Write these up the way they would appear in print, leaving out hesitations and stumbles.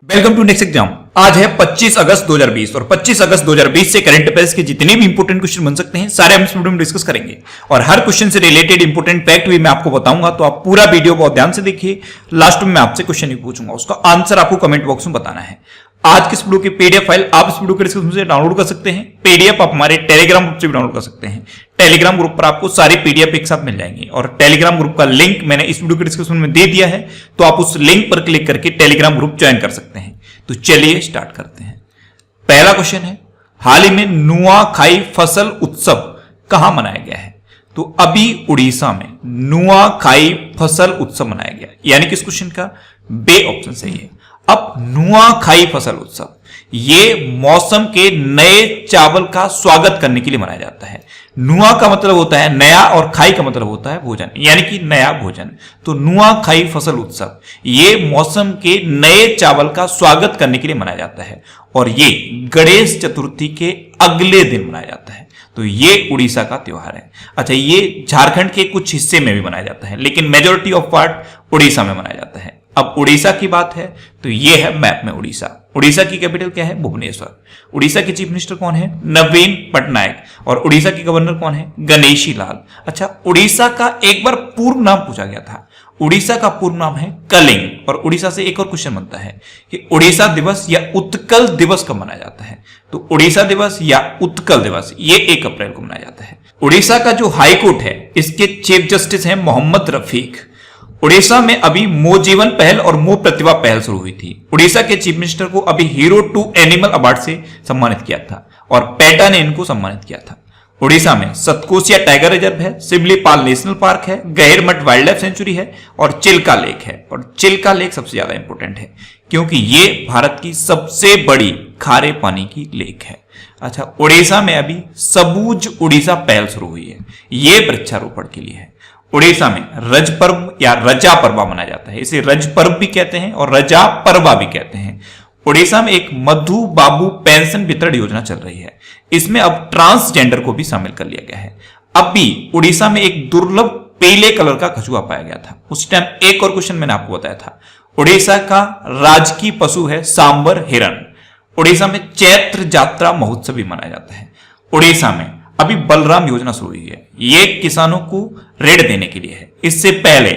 Welcome to next exam. आज है 25 अगस्त 2020 और 25 अगस्त 2020 से करंट अफेयर्स के जितने भी इंपोर्टेंट क्वेश्चन बन सकते हैं सारे हम इस वीडियो में डिस्कस करेंगे और हर क्वेश्चन से रिलेटेड इंपोर्टेंट फैक्ट भी मैं आपको बताऊंगा। तो आप पूरा वीडियो बहुत ध्यान से देखिए। लास्ट में मैं आपसे क्वेश्चन भी पूछूंगा, उसका आंसर आपको कमेंट बॉक्स में बताना है। आज की इस वीडियो की पीडीएफ फाइल आप इस वीडियो के डिस्क्रिप्शन से डाउनलोड कर सकते हैं। पीडीएफ आप हमारे टेलीग्राम ग्रुप से भी डाउनलोड कर सकते हैं। टेलीग्राम ग्रुप पर आपको सारी पीडीएफ एक साथ मिल जाएंगी और टेलीग्राम ग्रुप का लिंक मैंने इस वीडियो के डिस्क्रिप्शन में दे दिया है, तो आप उस लिंक पर क्लिक करके टेलीग्राम ग्रुप ज्वाइन कर सकते हैं। तो चलिए स्टार्ट करते हैं। पहला क्वेश्चन है, हाल ही में नुआखाई फसल उत्सव कहां मनाया गया है? तो अभी उड़ीसा में नुआखाई फसल उत्सव मनाया गया, यानी कि इस क्वेश्चन का बे ऑप्शन सही है। अब नुआखाई फसल उत्सव ये मौसम के नए चावल का स्वागत करने के लिए मनाया जाता है। नुआ का मतलब होता है नया और खाई का मतलब होता है भोजन, यानी कि नया भोजन। तो नुआखाई फसल उत्सव ये मौसम के नए चावल का स्वागत करने के लिए मनाया जाता है और ये गणेश चतुर्थी के अगले दिन मनाया जाता है। तो ये उड़ीसा का त्योहार है। अच्छा, ये झारखंड के कुछ हिस्से में भी मनाया जाता है, लेकिन मेजोरिटी ऑफ पार्ट उड़ीसा में मनाया जाता है। अब उड़ीसा की बात है तो ये है मैप में उड़ीसा। उड़ीसा की कैपिटल क्या है? भुवनेश्वर। उड़ीसा के चीफ मिनिस्टर कौन है? नवीन पटनायक। और उड़ीसा के गवर्नर कौन है? गणेशी लाल। अच्छा, उड़ीसा का एक बार पूर्व नाम पूछा गया था। उड़ीसा का पूर्व नाम है कलिंग। और उड़ीसा से एक और क्वेश्चन बनता है कि उड़ीसा दिवस या उत्कल दिवस कब मनाया जाता है? तो उड़ीसा दिवस या उत्कल दिवस ये 1 अप्रैल को मनाया जाता है। उड़ीसा का जो हाईकोर्ट है इसके चीफ जस्टिस है मोहम्मद रफीक। उड़ीसा में अभी मो जीवन पहल और मो प्रतिभा पहल शुरू हुई थी। उड़ीसा के चीफ मिनिस्टर को अभी हीरो टू एनिमल अवार्ड से सम्मानित किया था और पेटा ने इनको सम्मानित किया था। उड़ीसा में सतकोसिया टाइगर रिजर्व है, सिमलीपाल नेशनल पार्क है, गहिरमठ वाइल्ड लाइफ सेंचुरी है और चिल्का लेक है। और चिल्का लेक सबसे ज्यादा इंपॉर्टेंट है क्योंकि ये भारत की सबसे बड़ी खारे पानी की लेक है। अच्छा, उड़ीसा में अभी सबूज उड़ीसा पहल शुरू हुई है, ये वृक्षारोपण के लिए है। उड़ीसा में रज पर्व या रजा पर्वा मनाया जाता है, इसे रज पर्व भी कहते हैं और रजा पर्वा भी कहते हैं। उड़ीसा में एक मधु बाबू पेंशन वितरण योजना चल रही है, इसमें अब ट्रांसजेंडर को भी शामिल कर लिया गया है। अब भी उड़ीसा में एक दुर्लभ पीले कलर का कछुआ पाया गया था। उस टाइम एक और क्वेश्चन मैंने आपको बताया था। उड़ीसा का राजकीय पशु है सांबर हिरण। उड़ीसा में चैत्र यात्रा महोत्सव भी मनाया जाता है। उड़ीसा में अभी बलराम योजना शुरू हुई है, ये किसानों को ऋण देने के लिए है। इससे पहले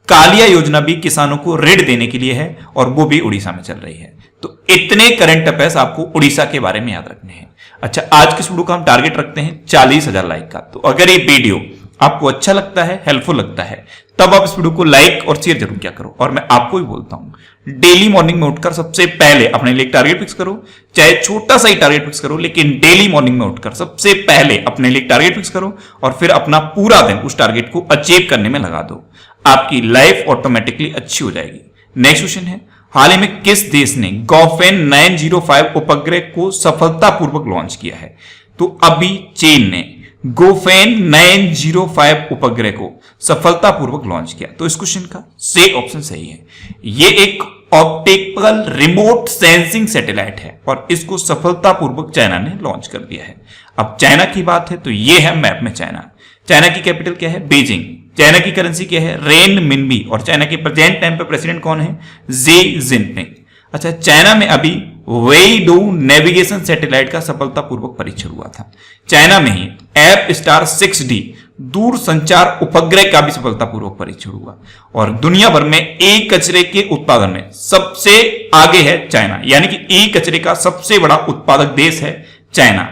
कालिया योजना भी किसानों को ऋण देने के लिए है और वो भी उड़ीसा में चल रही है। तो इतने करंट अफेयर्स आपको उड़ीसा के बारे में याद रखने हैं। अच्छा, आज के वीडियो का हम टारगेट रखते हैं 40,000 लाइक का। तो अगर ये वीडियो आपको अच्छा लगता है, हेल्पफुल लगता है, तब आप इस वीडियो को लाइक और शेयर जरूर किया करो। और मैं आपको भी बोलता हूं, डेली मॉर्निंग में उठकर सबसे पहले अपने लिए टारगेट फिक्स करो, चाहे छोटा सा ही टारगेट फिक्स करो, लेकिन डेली मॉर्निंग में उठकर सबसे पहले अपने लिए टारगेट फिक्स करो और फिर अपना पूरा दिन उस टारगेट को अचीव करने में लगा दो। आपकी लाइफ ऑटोमेटिकली अच्छी हो जाएगी। नेक्स्ट क्वेश्चन है, हाल ही में किस देश ने गॉफेन 905 उपग्रह को सफलतापूर्वक लॉन्च किया है? तो अभी चीन ने गोफेन 905 उपग्रह को सफलतापूर्वक लॉन्च किया। तो इस क्वेश्चन का सी ऑप्शन सही है। ये एक ऑप्टिकल रिमोट सेंसिंग सैटेलाइट है और इसको सफलतापूर्वक चाइना ने लॉन्च कर दिया है। अब चाइना की बात है तो ये है मैप में चाइना। चाइना की कैपिटल क्या है? बीजिंग। चाइना की करेंसी क्या है? रेन मिनबी। और चाइना के प्रेजेंट टाइम पे प्रेसिडेंट कौन है? Xi Jinping. अच्छा, चाइना में अभी वेईडू नेविगेशन सैटेलाइट का सफलतापूर्वक परीक्षण हुआ था। चाइना में ही एप स्टार 6D दूर संचार उपग्रह का भी सफलतापूर्वक परीक्षण हुआ। और दुनिया भर में ई कचरे के उत्पादन में सबसे आगे है चाइना, यानी कि ई कचरे का सबसे बड़ा उत्पादक देश है चाइना।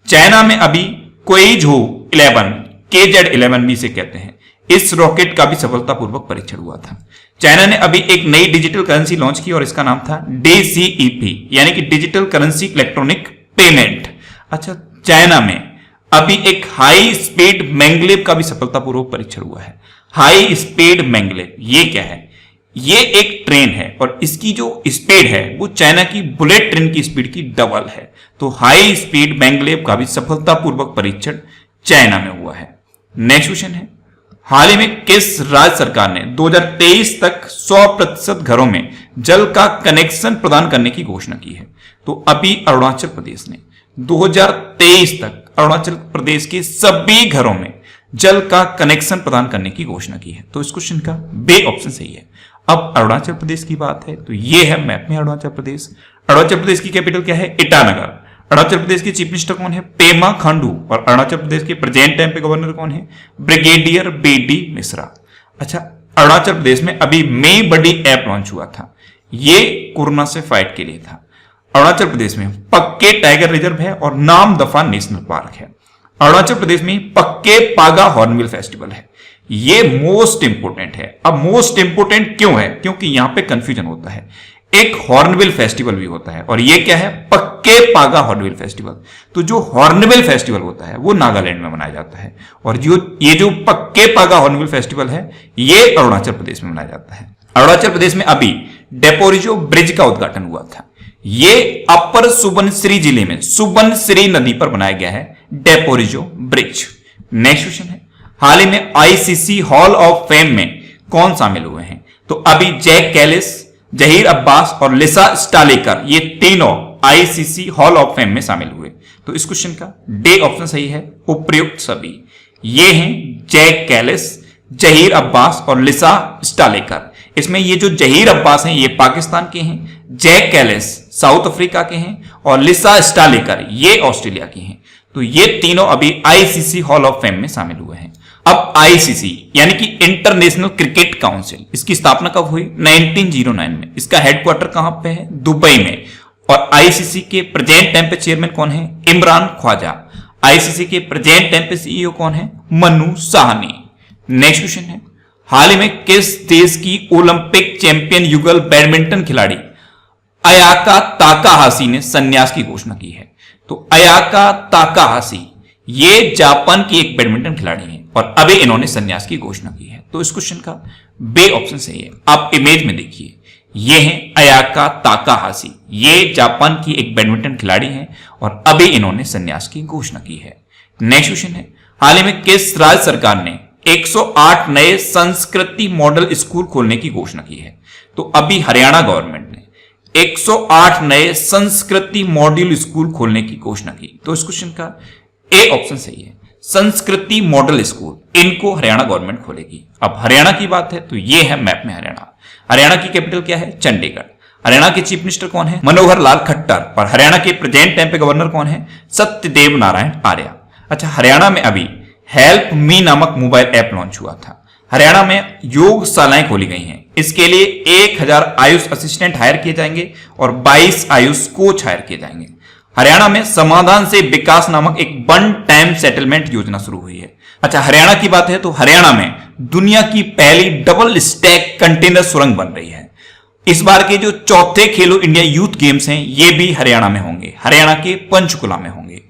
चाइना में अभी क्वेइझू 11 KZ-11 भी से कहते हैं, इस रॉकेट का भी सफलतापूर्वक परीक्षण हुआ था। चाइना ने अभी एक नई डिजिटल करेंसी लॉन्च की और इसका नाम था DCEP, यानी कि डिजिटल करेंसी इलेक्ट्रॉनिक पेमेंट। अच्छा, चाइना में अभी एक हाई स्पीड मैंगलेव का भी सफलतापूर्वक परीक्षण हुआ है। हाई स्पीड मैंगलेव ये क्या है? ये एक ट्रेन है और इसकी जो स्पीड है वो चाइना की बुलेट ट्रेन की स्पीड की डबल है। तो हाई स्पीड मैंगलेव का भी सफलतापूर्वक परीक्षण चाइना में हुआ है। नेक्स्ट क्वेश्चन है, हाल ही में किस राज्य सरकार ने 2023 तक 100% घरों में जल का कनेक्शन प्रदान करने की घोषणा की है? तो अभी अरुणाचल प्रदेश ने 2023 तक अरुणाचल प्रदेश के सभी घरों में जल का कनेक्शन प्रदान करने की घोषणा की है। तो इस क्वेश्चन का बे ऑप्शन सही है। अब अरुणाचल प्रदेश की बात है तो ये है मैप में अरुणाचल प्रदेश। अरुणाचल प्रदेश की कैपिटल क्या है? ईटानगर। अरुणाचल प्रदेश के चीफ मिनिस्टर कौन है? पेमा खांडू। और अरुणाचल प्रदेश के प्रेजेंट टाइम पे गवर्नर कौन है? Brigadier BD Mishra. अच्छा, अरुणाचल प्रदेश में अभी मई बड़ी ऐप लॉन्च हुआ था, ये कोरोना से फाइट के लिए था। अरुणाचल प्रदेश में पक्के टाइगर रिजर्व है और नाम दफा नेशनल पार्क है। अरुणाचल प्रदेश में पक्के पागा हॉर्नबिल फेस्टिवल है, ये मोस्ट इंपोर्टेंट है। अब मोस्ट इंपोर्टेंट क्यों है? क्योंकि यहां पे कंफ्यूजन होता है। एक हॉर्नबिल फेस्टिवल भी होता है और ये क्या है? पक्के पागा हॉर्नबिल फेस्टिवल। तो जो हॉर्नबिल फेस्टिवल होता है वो नागालैंड में मनाया जाता है और ये जो पक्के पागा हॉर्नबिल फेस्टिवल है ये अरुणाचल प्रदेश में मनाया जाता है। अरुणाचल प्रदेश में अभी डेपोरिजो ब्रिज का उद्घाटन हुआ था। ये अपर सुबनसिरी जिले में सुबनसिरी नदी पर बनाया गया है डेपोरिजो ब्रिज। नेक्स्ट क्वेश्चन है, हाल ही में आईसीसी हॉल ऑफ फेम में कौन शामिल हुए हैं? तो अभी जैक कैलिस, जहीर अब्बास और लिसा स्टालेकर, ये तीनों आईसीसी हॉल ऑफ फेम में शामिल हुए। तो इस क्वेश्चन का डे ऑप्शन सही है, उपयुक्त सभी। ये हैं जैक कैलिस, जहीर अब्बास और लिसा स्टालेकर। इसमें ये जो जहीर अब्बास हैं ये पाकिस्तान के हैं, जैक कैलिस साउथ अफ्रीका के हैं और लिसा स्टालेकर ये ऑस्ट्रेलिया के हैं। तो ये तीनों अभी आईसीसी हॉल ऑफ फेम में शामिल हुए हैं। अब आईसीसी यानी कि इंटरनेशनल क्रिकेट काउंसिल, इसकी स्थापना कब हुई? 1909 में। इसका हेडक्वार्टर कहां पे है? दुबई में। और आईसीसी के प्रेजेंट टाइम पे चेयरमैन कौन है? इमरान ख्वाजा। आईसीसी के प्रेजेंट टाइम पे सीईओ कौन है? मनु साहनी। नेक्स्ट क्वेश्चन है, हाल ही में किस देश की ओलंपिक चैंपियन युगल बैडमिंटन खिलाड़ी अयाका ताकाहाशी ने संन्यास की घोषणा की है? तो अयाका ताकाहाशी ये जापान की एक बैडमिंटन खिलाड़ी हैं और अभी इन्होंने संन्यास की घोषणा की है। तो इस क्वेश्चन का बे ऑप्शन सही है। आप इमेज में देखिए, ये हैं अयाका ताकाहाशी, ये जापान की एक बैडमिंटन खिलाड़ी हैं और अभी इन्होंने संन्यास की घोषणा की है। नेक्स्ट क्वेश्चन है, हाल ही में किस राज्य सरकार ने 108 नए संस्कृति मॉडल स्कूल खोलने की घोषणा की है? तो अभी हरियाणा गवर्नमेंट ने 108 नए संस्कृति मॉड्यूल स्कूल खोलने की घोषणा की। तो इस क्वेश्चन का ए ऑप्शन सही है, संस्कृति मॉडल स्कूल, इनको हरियाणा गवर्नमेंट खोलेगी। अब हरियाणा की बात है तो ये है मैप में हरियाणा। हरियाणा की कैपिटल क्या है? चंडीगढ़। हरियाणा के चीफ मिनिस्टर कौन है? मनोहर लाल खट्टर। और हरियाणा के प्रेजेंट टाइम पे गवर्नर कौन है? सत्यदेव नारायण आर्य। अच्छा, हरियाणा में अभी हेल्प मी नामक मोबाइल ऐप लॉन्च हुआ था। हरियाणा में योगशालाएं खोली गई हैं। इसके लिए 1000 आयुष असिस्टेंट हायर किए जाएंगे और 22 आयुष कोच हायर किए जाएंगे। हरियाणा में समाधान से विकास नामक एक वन टाइम सेटलमेंट योजना शुरू हुई है। अच्छा, हरियाणा की बात है तो हरियाणा में दुनिया की पहली डबल स्टैक कंटेनर सुरंग बन रही है। इस बार के जो चौथे खेलो इंडिया यूथ गेम्स हैं ये भी हरियाणा में होंगे, हरियाणा के पंचकुला में होंगे।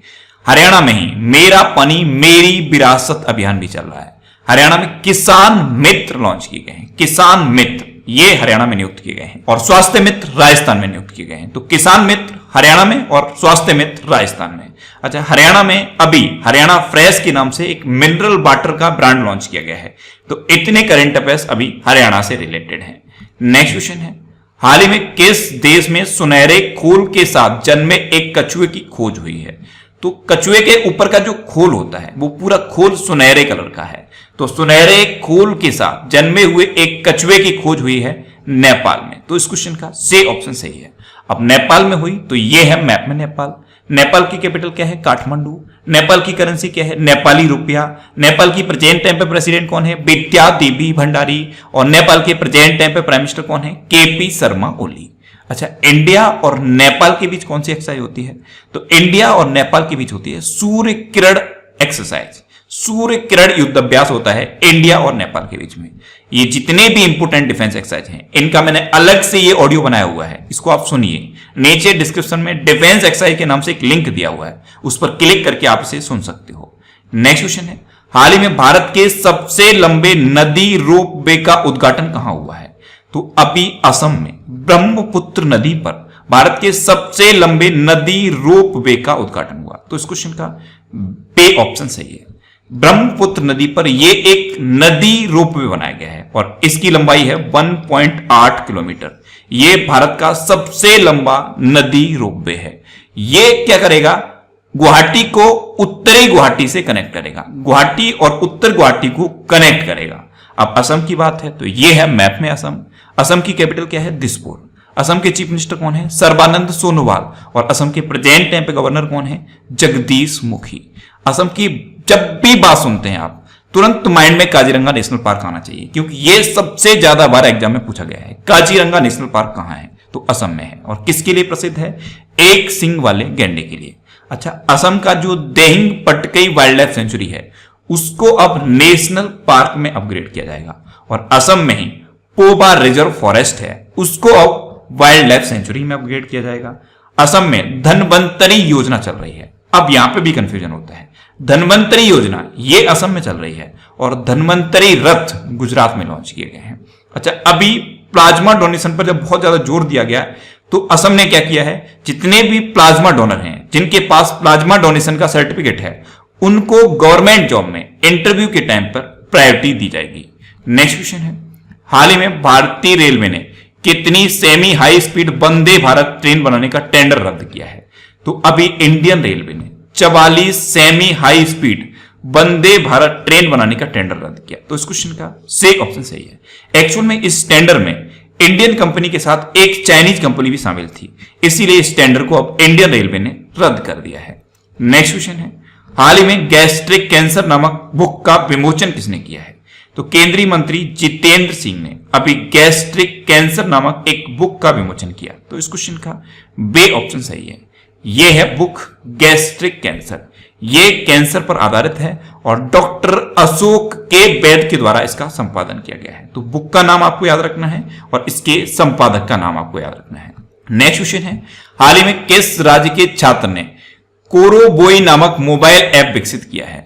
हरियाणा में ही मेरा पानी मेरी विरासत अभियान भी चल रहा है। हरियाणा में किसान मित्र लॉन्च किए गए हैं, किसान मित्र ये हरियाणा में नियुक्त किए गए हैं और स्वास्थ्य मित्र राजस्थान में नियुक्त किए गए हैं। तो किसान मित्र हरियाणा में और स्वास्थ्य मित्र राजस्थान में। अच्छा, हरियाणा में अभी हरियाणा फ्रेश के नाम से एक मिनरल वाटर का ब्रांड लॉन्च किया गया है। तो इतने करंट अफेयर्स अभी हरियाणा से रिलेटेड हैं। नेक्स्ट क्वेश्चन है, हाल ही में किस देश में सुनहरे खोल के साथ जन्मे एक कछुए की खोज हुई है? तो कछुए के ऊपर का जो खोल होता है वो पूरा खोल सुनहरे कलर का है। तो सुनहरे खोल के साथ जन्मे हुए एक कछुए की खोज हुई है नेपाल में। तो इस क्वेश्चन का सी ऑप्शन सही है। अब नेपाल में हुई तो ये है मैप में नेपाल। नेपाल की कैपिटल क्या है? काठमांडू। नेपाल की करेंसी क्या है? नेपाली रुपया। नेपाल की प्रेजेंट टाइम पे प्रेसिडेंट कौन है? विद्या देवी भंडारी। और नेपाल के प्रेजेंट टाइम पे प्राइम मिनिस्टर कौन है? केपी शर्मा ओली। अच्छा, इंडिया और नेपाल के बीच कौन सी एक्सरसाइज होती है? तो इंडिया और नेपाल के बीच होती है सूर्य किरण एक्सरसाइज। सूर्य किरण युद्ध अभ्यास होता है इंडिया और नेपाल के बीच में। ये जितने भी इंपोर्टेंट डिफेंस एक्सरसाइज हैं इनका मैंने अलग से ये ऑडियो बनाया हुआ है, इसको आप सुनिए। नीचे डिस्क्रिप्शन में डिफेंस एक्सरसाइज के नाम से एक लिंक दिया हुआ है, उस पर क्लिक करके आप इसे सुन सकते हो। नेक्स्ट क्वेश्चन है, हाल ही में भारत के सबसे लंबे नदी रोपवे का उद्घाटन कहां हुआ है? तो अभी असम में ब्रह्मपुत्र नदी पर भारत के सबसे लंबे नदी रोपवे का उद्घाटन हुआ। तो इस क्वेश्चन का बे ऑप्शन सही है। ब्रह्मपुत्र नदी पर यह एक नदी रोपवे बनाया गया है और इसकी लंबाई है 1.8 किलोमीटर। यह भारत का सबसे लंबा नदी रोपवे है। यह क्या करेगा? गुवाहाटी को उत्तरी गुवाहाटी से कनेक्ट करेगा, गुवाहाटी और उत्तर गुवाहाटी को कनेक्ट करेगा। अब असम की बात है तो ये है मैप में असम। असम की कैपिटल क्या है? दिसपुर। असम के चीफ मिनिस्टर कौन है? सर्बानंद सोनोवाल। और असम के प्रेजेंट टाइम पे गवर्नर कौन है? जगदीश मुखी। असम की जब भी बात सुनते हैं आप तुरंत माइंड में काजीरंगा नेशनल पार्क आना चाहिए, क्योंकि ये सबसे ज्यादा बार एग्जाम में पूछा गया है। काजीरंगा नेशनल पार्क कहां है? तो असम में है। और किसके लिए प्रसिद्ध है? एक सिंग वाले गैंडे के लिए। अच्छा, असम का जो Dehing Patkai wild life sanctuary है उसको अब नेशनल पार्क में अपग्रेड किया जाएगा। और असम में ही पोबा रिजर्व फॉरेस्ट है, उसको अब वाइल्ड लाइफ सेंचुरी में अपग्रेड किया जाएगा। असम में धनवंतरी योजना चल रही है। अब यहां पे भी कंफ्यूजन होता है। धनवंतरी योजना ये असम में चल रही है और धनवंतरी रथ गुजरात में लॉन्च किए गए हैं। अच्छा, अभी प्लाज्मा डोनेशन पर जब बहुत ज्यादा जोर दिया गया तो असम ने क्या किया है, जितने भी प्लाज्मा डोनर हैं जिनके पास प्लाज्मा डोनेशन का सर्टिफिकेट है उनको गवर्नमेंट जॉब में इंटरव्यू के टाइम पर प्रायोरिटी दी जाएगी। नेक्स्ट क्वेश्चन है, हाल ही में भारतीय रेलवे ने कितनी semi high speed Vande Bharat train बनाने का टेंडर रद्द किया है? तो अभी इंडियन रेलवे ने 44 semi high speed Vande Bharat train बनाने का टेंडर रद्द किया। तो इस क्वेश्चन का सही ऑप्शन सही है। एक्चुअल में इस टेंडर में इंडियन कंपनी के साथ एक चाइनीज कंपनी भी शामिल थी, इसीलिए इस टेंडर को अब इंडियन रेलवे ने रद्द कर दिया है। नेक्स्ट क्वेश्चन है, हाल ही में गैस्ट्रिक कैंसर नामक बुक का विमोचन किसने किया है? तो केंद्रीय मंत्री जितेंद्र सिंह ने अभी गैस्ट्रिक कैंसर नामक एक बुक का विमोचन किया। तो इस क्वेश्चन का बे ऑप्शन सही है। यह है बुक गैस्ट्रिक कैंसर। ये कैंसर पर आधारित है और डॉक्टर अशोक के बैद के द्वारा इसका संपादन किया गया है। तो बुक का नाम आपको याद रखना है और इसके संपादक का नाम आपको याद रखना है। नेक्स्ट क्वेश्चन है, हाल ही में किस राज्य के छात्र ने कोरोबोई नामक मोबाइल ऐप विकसित किया है?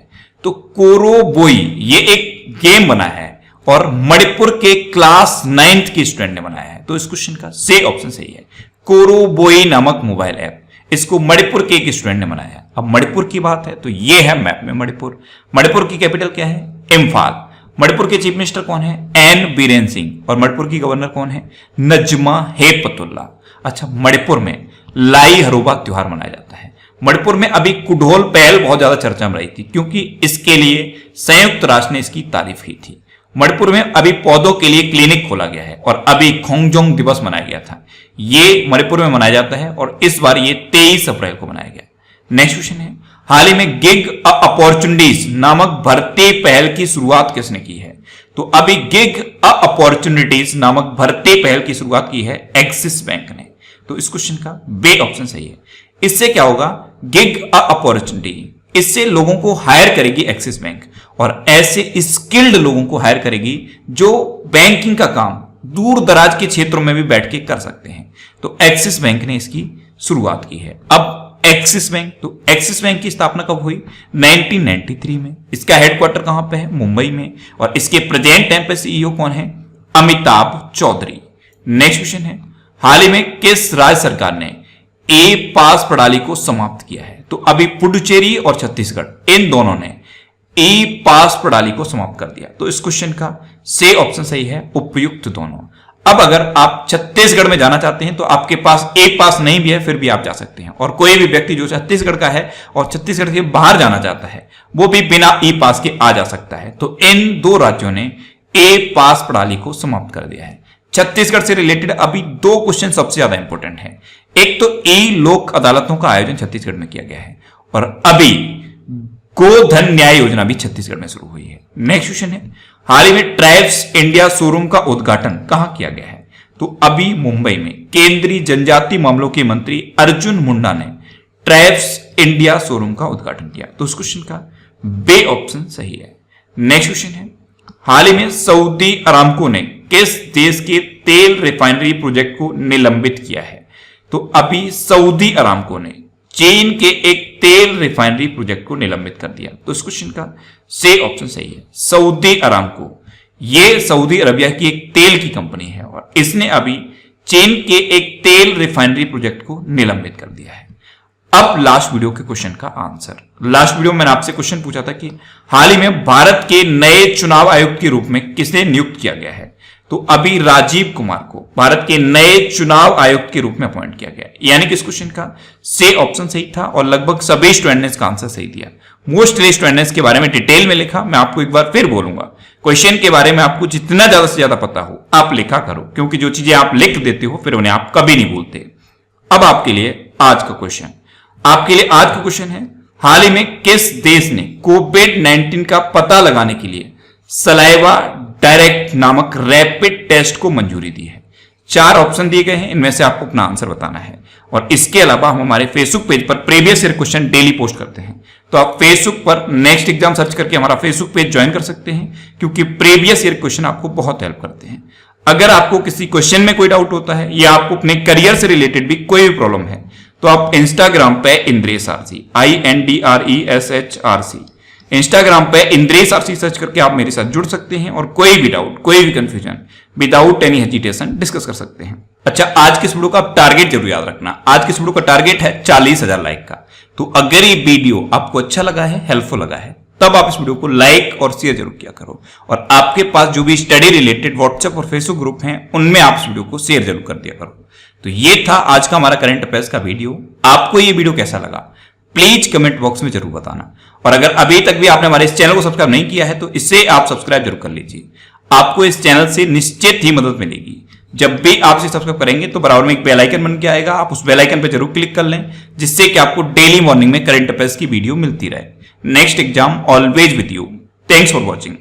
तो कोरोबोई ये एक गेम बना है और मणिपुर के क्लास 9th के स्टूडेंट ने बनाया है। तो इस क्वेश्चन का सही ऑप्शन सही है। कोरोबोई नामक मोबाइल ऐप, इसको मणिपुर के एक स्टूडेंट ने बनाया है। अब मणिपुर की बात है तो ये है मैप में मणिपुर। मणिपुर की कैपिटल क्या है? इम्फाल। मणिपुर के चीफ मिनिस्टर कौन है? एन बीरेन सिंह। और मणिपुर की गवर्नर कौन है? नजमा हेपतुल्ला। अच्छा, मणिपुर में लाई हरोबा त्योहार मनाया जाता है। मणिपुर में अभी कुडोल पहल बहुत ज्यादा चर्चा में रही थी क्योंकि इसके लिए संयुक्त राष्ट्र ने इसकी तारीफ की थी। मणिपुर में अभी पौधों के लिए क्लिनिक खोला गया है और अभी खोंगजोंग दिवस मनाया गया था। ये मणिपुर में मनाया जाता है और इस बार ये 23 अप्रैल को मनाया गया। नेक्स्ट क्वेश्चन है, हाल ही में गिग अपॉर्चुनिटीज नामक भर्ती पहल की शुरुआत किसने की है? तो अभी गिग अपॉर्चुनिटीज नामक भर्ती पहल की शुरुआत की है एक्सिस बैंक ने। तो इस क्वेश्चन का बे ऑप्शन सही है। इससे क्या होगा? गिग अपॉर्चुनिटी, इससे लोगों को हायर करेगी एक्सिस बैंक और ऐसे स्किल्ड लोगों को हायर करेगी जो बैंकिंग का काम दूर दराज के क्षेत्रों में भी बैठ के कर सकते हैं। तो एक्सिस बैंक ने इसकी शुरुआत की है। अब एक्सिस बैंक, तो एक्सिस बैंक की स्थापना कब हुई? 1993 में। इसका हेडक्वार्टर कहां पे है? मुंबई में। और इसके प्रेजेंट टाइम पे सीईओ कौन है? अमिताभ चौधरी। नेक्स्ट क्वेश्चन है, हाल ही में किस राज्य सरकार ने ए पास प्रणाली को समाप्त किया है? तो अभी पुडुचेरी और छत्तीसगढ़ इन दोनों ने ई पास प्रणाली को समाप्त कर दिया। तो इस क्वेश्चन का सही ऑप्शन सही है, उपयुक्त दोनों। अब अगर आप छत्तीसगढ़ में जाना चाहते हैं तो आपके पास ए पास नहीं भी है फिर भी आप जा सकते हैं। और कोई भी व्यक्ति जो छत्तीसगढ़ का है और छत्तीसगढ़ के बाहर जाना चाहता है वो भी बिना ई पास के आ जा सकता है। तो इन दो राज्यों ने ए पास प्रणाली को समाप्त कर दिया है। छत्तीसगढ़ से रिलेटेड अभी दो क्वेश्चन सबसे ज्यादा इंपॉर्टेंट है। एक तो ई लोक अदालतों का आयोजन छत्तीसगढ़ में किया गया है और अभी गोधन न्याय योजना भी छत्तीसगढ़ में शुरू हुई है। नेक्स्ट क्वेश्चन है, हाल ही में ट्राइब्स इंडिया शोरूम का उद्घाटन कहां किया गया है? तो अभी मुंबई में केंद्रीय जनजातीय मामलों के मंत्री अर्जुन मुंडा ने ट्राइब्स इंडिया शोरूम का उद्घाटन किया। तो उस क्वेश्चन का बे ऑप्शन सही है। नेक्स्ट क्वेश्चन है, हाल ही में सऊदी अरामको ने किस देश के तेल रिफाइनरी प्रोजेक्ट को निलंबित किया है? तो अभी सऊदी अरामको ने चीन के एक तेल रिफाइनरी प्रोजेक्ट को निलंबित कर दिया। तो इस क्वेश्चन का सही ऑप्शन सही है। सऊदी अरामको ये सऊदी अरबिया की एक तेल की कंपनी है और इसने अभी चीन के एक तेल रिफाइनरी प्रोजेक्ट को निलंबित कर दिया है। अब लास्ट वीडियो के क्वेश्चन का आंसर। लास्ट वीडियो में मैंने आपसे क्वेश्चन पूछा था कि हाल ही में भारत के नए चुनाव आयुक्त के रूप में किसे नियुक्त किया गया है। तो अभी राजीव कुमार को भारत के नए चुनाव आयुक्त के रूप में अपॉइंट किया गया है। यानी कि इस क्वेश्चन का से ऑप्शन सही था और लगभग सभी स्टूडेंट ने इसका आंसर सही दिया। मोस्टली स्टूडेंट ने इसके बारे में डिटेल में लिखा। मैं आपको एक बार फिर बोलूंगा, क्वेश्चन के बारे में आपको जितना ज्यादा से ज्यादा पता हो आप लिखा करो, क्योंकि जो चीजें आप लिख देते हो फिर उन्हें आप कभी नहीं भूलते। अब आपके लिए आज का क्वेश्चन, आपके लिए आज का क्वेश्चन है, हाल ही में किस देश ने कोविड-19 का पता लगाने के लिए सलाइवा डायरेक्ट नामक रैपिड टेस्ट को मंजूरी दी है। 4 ऑप्शन दिए गए हैं, इनमें से आपको अपना आंसर बताना है। और इसके अलावा हम हमारे फेसबुक पेज पर previous year question daily post करते हैं, तो आप फेसबुक पर नेक्स्ट एग्जाम सर्च करके हमारा फेसबुक पेज ज्वाइन कर सकते हैं, क्योंकि प्रीवियस ईयर क्वेश्चन आपको बहुत हेल्प करते हैं। अगर आपको किसी क्वेश्चन में कोई डाउट होता है या आपको अपने करियर से रिलेटेड भी कोई भी प्रॉब्लम है, तो आप इंस्टाग्राम पे इंद्रेश आरसी INDRESHRC इंस्टाग्राम पे इंद्रेश आरसी सर्च करके आप मेरे साथ जुड़ सकते हैं और कोई भी डाउट, कोई भी confusion without any hesitation discuss कर सकते हैं। अच्छा, आज के इस वीडियो का टारगेट जरूर याद रखना। आज के इस वीडियो का टारगेट है 40,000 लाइक का। तो अगर ये वीडियो आपको अच्छा लगा है, हेल्पफुल लगा है, तब आप इस वीडियो को लाइक और शेयर जरूर किया करो। और आपके पास जो भी स्टडी रिलेटेड व्हाट्सएप और फेसबुक ग्रुप हैं, उनमें आप इस वीडियो को शेयर जरूर कर दिया करो। तो ये था आज का हमारा करंट अफेयर्स का वीडियो। आपको ये वीडियो कैसा लगा प्लीज कमेंट बॉक्स में जरूर बताना। और अगर अभी तक भी आपने हमारे इस चैनल को सब्सक्राइब नहीं किया है, तो इससे आप सब्सक्राइब जरूर कर लीजिए। आपको इस चैनल से निश्चित ही मदद मिलेगी। जब भी आप इसे सब्सक्राइब करेंगे तो बराबर में एक बेल आइकन बन के आएगा, आप उस बेल आइकन पर जरूर क्लिक कर लें, जिससे कि आपको डेली मॉर्निंग में करंट अफेयर्स की वीडियो मिलती रहे। Next exam always with you. Thanks for watching.